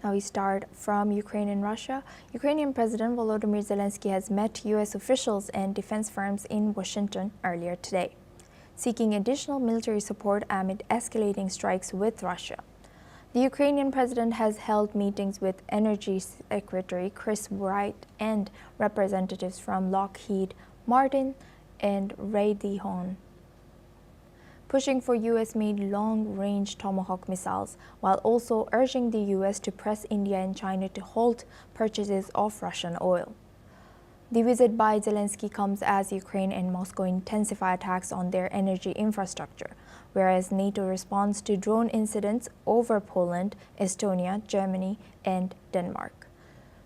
Now we start from Ukraine and Russia. Ukrainian President Volodymyr Zelenskyy has met U.S. officials and defense firms in Washington earlier today, seeking additional military support amid escalating strikes with Russia. The Ukrainian president has held meetings with Energy Secretary Chris Wright and representatives from Lockheed Martin and Raytheon, pushing for U.S.-made long-range Tomahawk missiles, while also urging the U.S. to press India and China to halt purchases of Russian oil. The visit by Zelenskyy comes as Ukraine and Moscow intensify attacks on their energy infrastructure, whereas NATO responds to drone incidents over Poland, Estonia, Germany, and Denmark.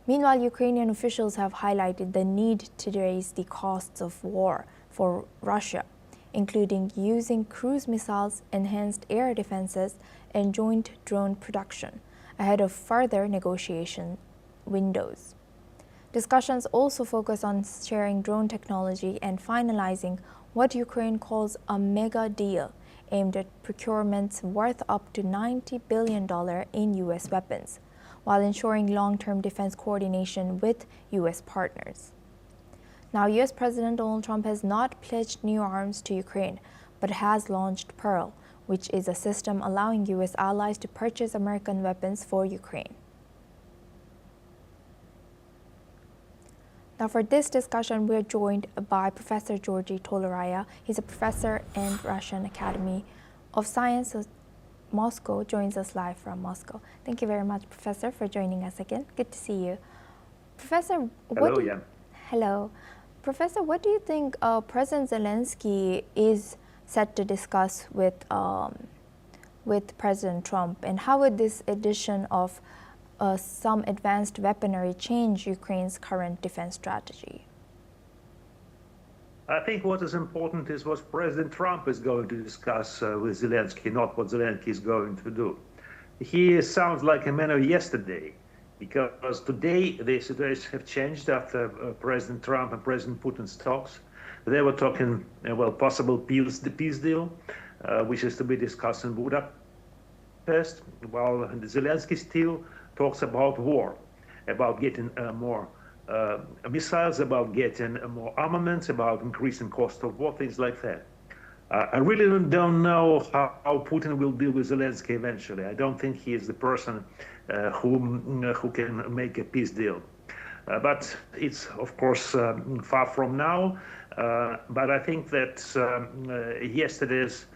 Meanwhile, Ukrainian officials have highlighted the need to raise the costs of war for Russia, including using cruise missiles, enhanced air defenses, and joint drone production, ahead of further negotiation windows. Discussions also focus on sharing drone technology and finalizing what Ukraine calls a mega deal aimed at procurements worth up to $90 billion in U.S. weapons, while ensuring long-term defense coordination with U.S. partners. Now, U.S. President Donald Trump has not pledged new arms to Ukraine, but has launched Pearl, which is a system allowing U.S. allies to purchase American weapons for Ukraine. Now, for this discussion, we're joined by Professor Georgy Toleraya. He's a professor in Russian Academy of Science. Moscow joins us live from Moscow. Thank you very much, Professor, for joining us again. Good to see you. Professor, Hello. Professor, what do you think President Zelenskyy is set to discuss with President Trump, and how would this addition of some advanced weaponry change Ukraine's current defense strategy? I think what is important is what President Trump is going to discuss with Zelenskyy, not what Zelenskyy is going to do. He sounds like a man of yesterday, because today the situation has changed after President Trump and President Putin's talks. They were talking, possible peace deal, which is to be discussed in Budapest, while Zelenskyy still talks about war, about getting more missiles, about getting more armaments, about increasing cost of war, things like that. I really don't know how Putin will deal with Zelenskyy eventually. I don't think he is the person who can make a peace deal. But it's, of course, far from now. But I think that yesterday's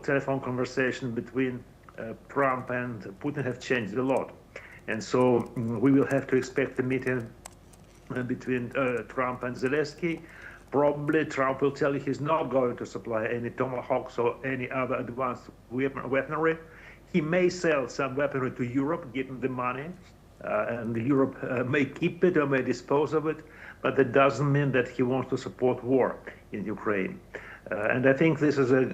telephone conversation between Trump and Putin have changed a lot. And so we will have to expect a meeting between Trump and Zelenskyy. Probably Trump will tell you he's not going to supply any Tomahawks or any other advanced weaponry. He may sell some weaponry to Europe, give him the money, and Europe may keep it or may dispose of it, but that doesn't mean that he wants to support war in Ukraine. And I think this is a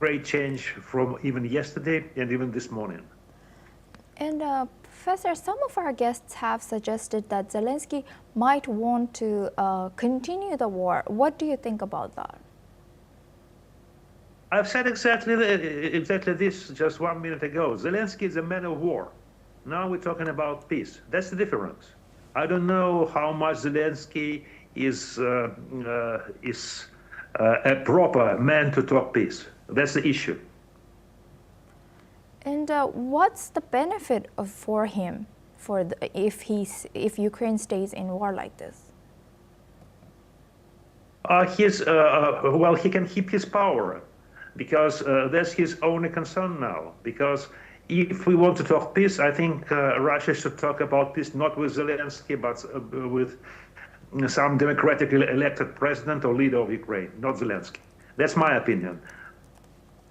great change from even yesterday and even this morning. And Professor, some of our guests have suggested that Zelenskyy might want to continue the war. What do you think about that? I've said exactly this just 1 minute ago. Zelenskyy is a man of war. Now we're talking about peace. That's the difference. I don't know how much Zelenskyy is a proper man to talk peace. That's the issue. And what's the benefit for him if Ukraine stays in war like this? He can keep his power, because that's his only concern now. Because if we want to talk peace, I think Russia should talk about peace not with Zelenskyy, but with some democratically elected president or leader of Ukraine, not Zelenskyy. That's my opinion.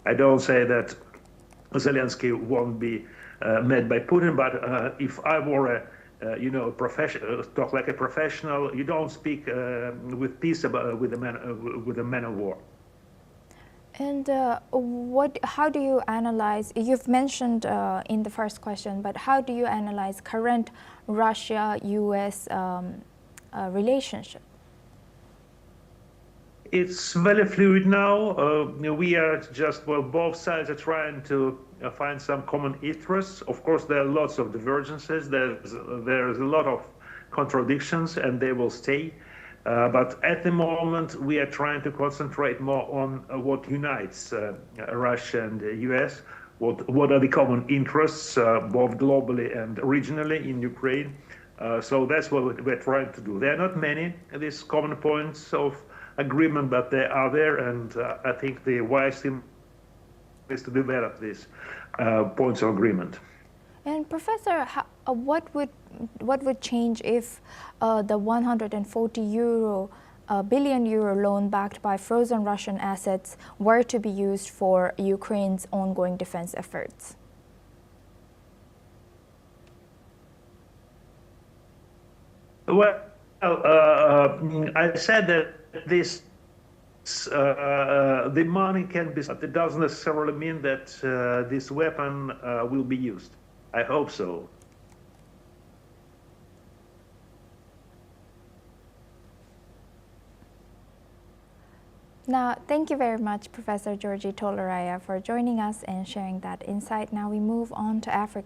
I don't say that Zelenskyy won't be met by Putin, but if I were a professional, talk like a professional, you don't speak with peace with a man of war. And how do you analyze, you've mentioned in the first question, but how do you analyze current Russia-US relationship? It's very fluid now. We are just, both sides are trying to find some common interests. Of course, there are lots of divergences. There's a lot of contradictions, and they will stay. But at the moment, we are trying to concentrate more on what unites Russia and the US. What are the common interests, both globally and regionally in Ukraine? So that's what we're trying to do. There are not many these common points of agreement, but they are there, and I think the wise thing is to develop these points of agreement. And Professor, what would change if the 140 billion euro loan backed by frozen Russian assets were to be used for Ukraine's ongoing defense efforts? Well, I said that the money can be, but it doesn't necessarily mean that this weapon will be used. I hope so. Now, thank you very much, Professor Georgi Toleraya, for joining us and sharing that insight. Now we move on to Africa.